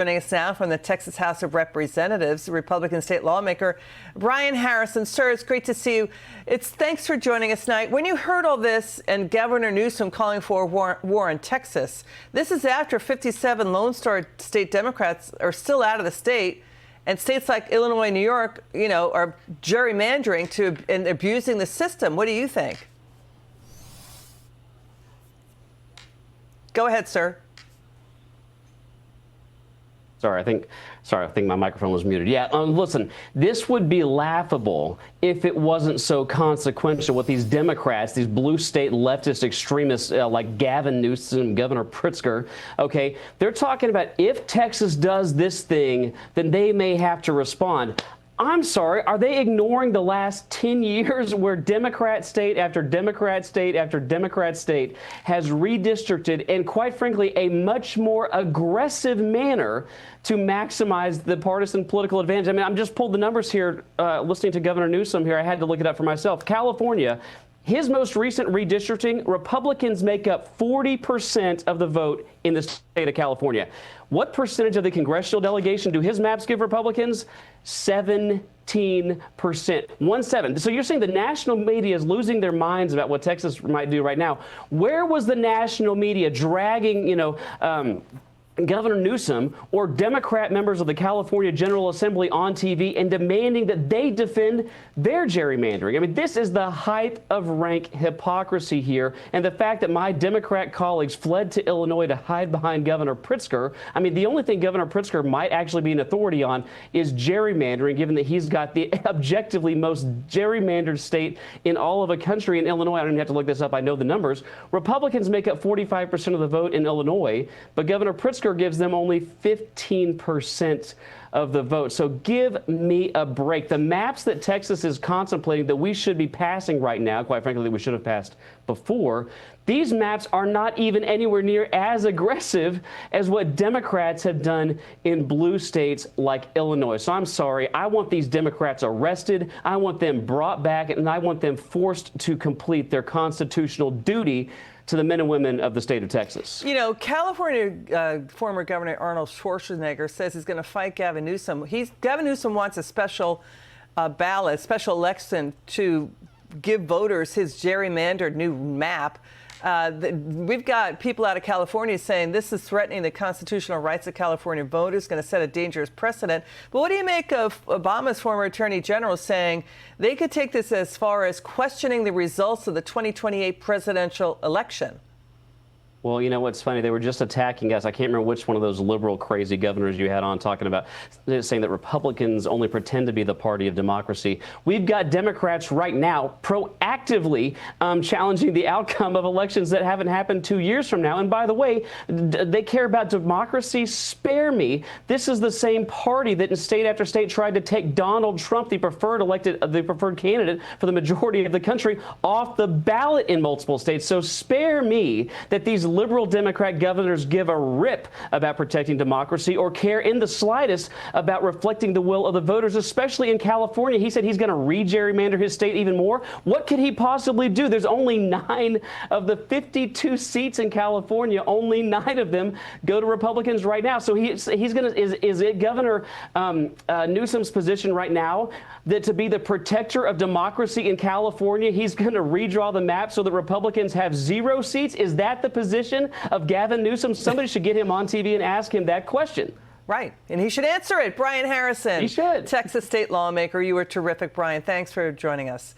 Joining us now from the Texas House of Representatives, Republican state lawmaker Brian Harrison. Sir, it's great to see you. Thanks for joining us tonight. When you heard all this and Governor Newsom calling for a war in Texas, this is after 57 Lone Star state Democrats are still out of the state, and states like Illinois and New York, are gerrymandering and abusing the system. What do you think? Go ahead, sir. Sorry, I think my microphone was muted. Yeah, listen, this would be laughable if it wasn't so consequential with these Democrats, these blue state leftist extremists like Gavin Newsom, Governor Pritzker. Okay, they're talking about if Texas does this thing, then they may have to respond. I'm sorry, are they ignoring the last 10 years where Democrat state after Democrat state after Democrat state has redistricted in, quite frankly, a much more aggressive manner to maximize the partisan political advantage? I mean, I'm just pulled the numbers here, listening to Governor Newsom here. I had to look it up for myself. California, his most recent redistricting, Republicans make up 40% of the vote in the state of California. What percentage of the congressional delegation do his maps give Republicans? 17%. 1-7. So you're saying the national media is losing their minds about what Texas might do right now. Where was the national media dragging, Governor Newsom or Democrat members of the California General Assembly on TV and demanding that they defend their gerrymandering? I mean, this is the height of rank hypocrisy here. And the fact that my Democrat colleagues fled to Illinois to hide behind Governor Pritzker. I mean, the only thing Governor Pritzker might actually be an authority on is gerrymandering, given that he's got the objectively most gerrymandered state in all of the country in Illinois. I don't even have to look this up. I know the numbers. Republicans make up 45% of the vote in Illinois, but Governor Pritzker gives them only 15% of the vote. So give me a break. The maps that Texas is contemplating that we should be passing right now, quite frankly, that we should have passed before, these maps are not even anywhere near as aggressive as what Democrats have done in blue states like Illinois. So I'm sorry. I want these Democrats arrested. I want them brought back, and I want them forced to complete their constitutional duty to the men and women of the state of Texas. California former Governor Arnold Schwarzenegger says he's going to fight Gavin Newsom. Gavin Newsom wants a special ballot, special election to give voters his gerrymandered new map. We've got people out of California saying this is threatening the constitutional rights of California voters, going to set a dangerous precedent. But what do you make of Obama's former attorney general saying they could take this as far as questioning the results of the 2028 presidential election? Well, you know what's funny? They were just attacking us. I can't remember which one of those liberal, crazy governors you had on talking about saying that Republicans only pretend to be the party of democracy. We've got Democrats right now proactively challenging the outcome of elections that haven't happened 2 years from now. And by the way, they care about democracy. Spare me. This is the same party that in state after state tried to take Donald Trump, the preferred candidate for the majority of the country, off the ballot in multiple states. So spare me that these liberal Democrat governors give a rip about protecting democracy or care in the slightest about reflecting the will of the voters, especially in California. He said he's going to re-gerrymander his state even more. What could he possibly do? There's only 9 of the 52 seats in California. Only 9 of them go to Republicans right now. So he's going to, is it Governor Newsom's position right now that to be the protector of democracy in California, he's going to redraw the map so that Republicans have 0 seats? Is that the position of Gavin Newsom? Somebody should get him on TV and ask him that question. Right. And he should answer it. Brian Harrison. He should. Texas state lawmaker. You were terrific, Brian. Thanks for joining us.